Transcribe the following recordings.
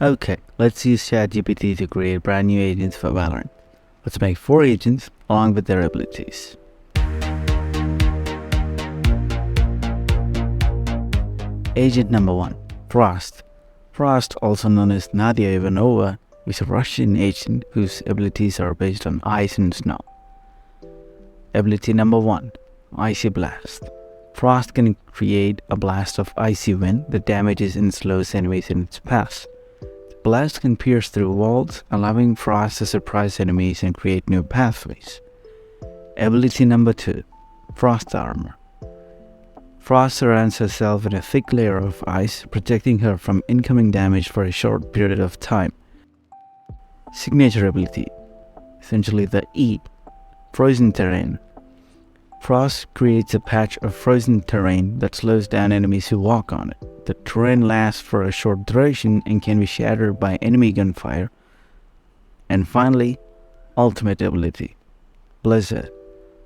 Okay, let's use ChatGPT to create brand new agents for Valorant. Let's make 4 agents along with their abilities. Agent number 1, Frost. Frost, also known as Nadia Ivanova, is a Russian agent whose abilities are based on ice and snow. Ability number 1, Icy Blast. Frost can create a blast of icy wind that damages and slows enemies in its path. The blast can pierce through walls, allowing Frost to surprise enemies and create new pathways. Ability number 2, Frost Armor. Frost surrounds herself in a thick layer of ice, protecting her from incoming damage for a short period of time. Signature ability, essentially the E, Frozen Terrain. Frost creates a patch of frozen terrain that slows down enemies who walk on it. The terrain lasts for a short duration and can be shattered by enemy gunfire. And finally, ultimate ability, Blizzard.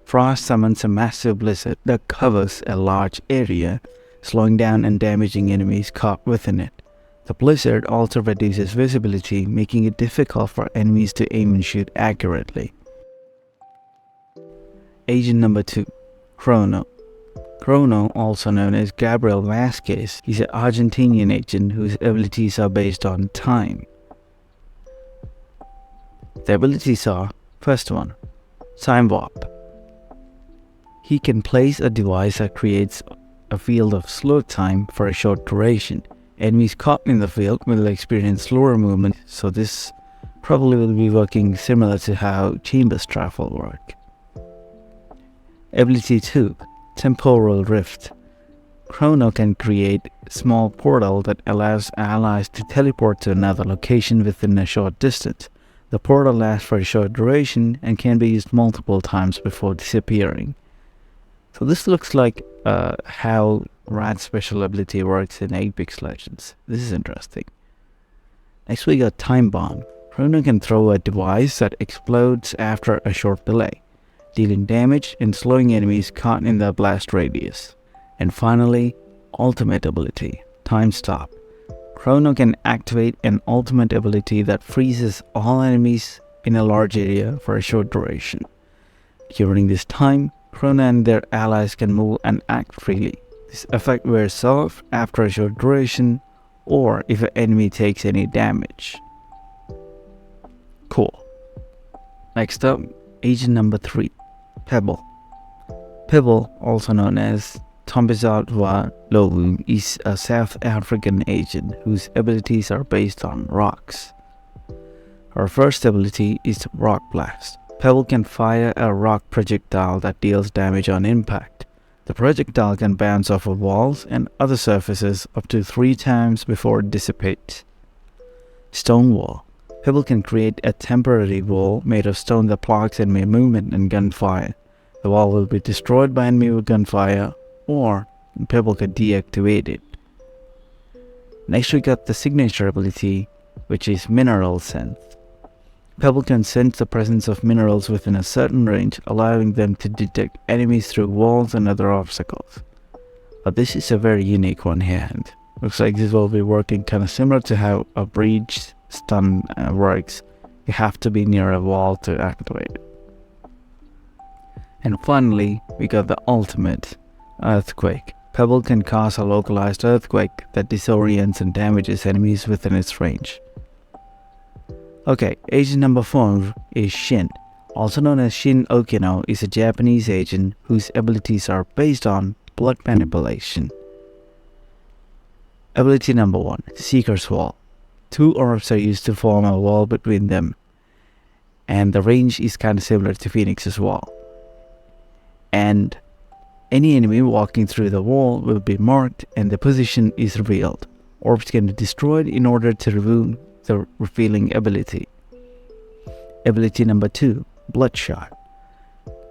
Frost summons a massive blizzard that covers a large area, slowing down and damaging enemies caught within it. The blizzard also reduces visibility, making it difficult for enemies to aim and shoot accurately. Agent number 2, Chrono. Chrono, also known as Gabriel Vasquez, is an Argentinian agent whose abilities are based on time. The abilities are, first one, Time Warp. He can place a device that creates a field of slow time for a short duration. Enemies caught in the field will experience slower movement, so this probably will be working similar to how Chambers travel work. Ability 2, Temporal Rift. Chrono can create a small portal that allows allies to teleport to another location within a short distance. The portal lasts for a short duration and can be used multiple times before disappearing. So this looks like how Rad's special ability works in Apex Legends. This is interesting. Next we got Time Bomb. Chrono can throw a device that explodes after a short delay, dealing damage and slowing enemies caught in the blast radius. And finally, ultimate ability, Time Stop. Chrono can activate an ultimate ability that freezes all enemies in a large area for a short duration. During this time, Chrono and their allies can move and act freely. This effect wears off after a short duration or if an enemy takes any damage. Cool. Next up, agent number 3, Pebble. Pebble, also known as Tombizadwa Lowu, is a South African agent whose abilities are based on rocks. Her first ability is Rock Blast. Pebble can fire a rock projectile that deals damage on impact. The projectile can bounce off of walls and other surfaces up to 3 times before it dissipates. Stone Wall. Pebble can create a temporary wall made of stone that blocks enemy movement and gunfire. The wall will be destroyed by enemy gunfire, or Pebble can deactivate it. Next we got the signature ability, which is Mineral Sense. Pebble can sense the presence of minerals within a certain range, allowing them to detect enemies through walls and other obstacles. But this is a very unique one here, and looks like this will be working kind of similar to how a breach stun works. You have to be near a wall to activate it. And finally, we got the ultimate, Earthquake. Pebble can cause a localized earthquake that disorients and damages enemies within its range. Okay, agent number 4 is Shin. Also known as Shin Okino, is a Japanese agent whose abilities are based on blood manipulation. Ability number 1, Seeker's Wall. 2 orbs are used to form a wall between them, and the range is kind of similar to Phoenix's wall. And any enemy walking through the wall will be marked and the position is revealed. Orbs can be destroyed in order to remove the revealing ability. Ability number 2, Bloodshot.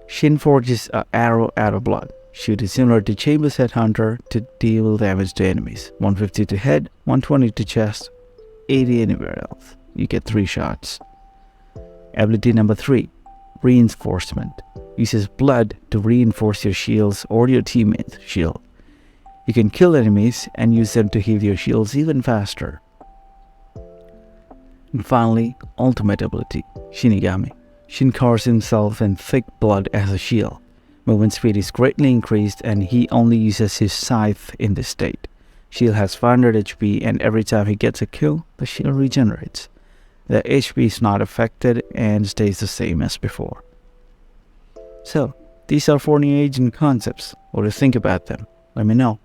Shin forges an arrow out of blood. Shoot is similar to Chambers' Headhunter to deal damage to enemies. 150 to head, 120 to chest, 80 anywhere else. You get 3 shots. Ability number 3, Reinforcement. Uses blood to reinforce your shields or your teammate's shield. You can kill enemies and use them to heal your shields even faster. And finally, ultimate ability, Shinigami. Shin covers himself in thick blood as a shield. Movement speed is greatly increased and he only uses his scythe in this state. Shield has 500 HP and every time he gets a kill, the shield regenerates. The HP is not affected and stays the same as before. So, these are 4 new agent concepts. What do you think about them? Let me know.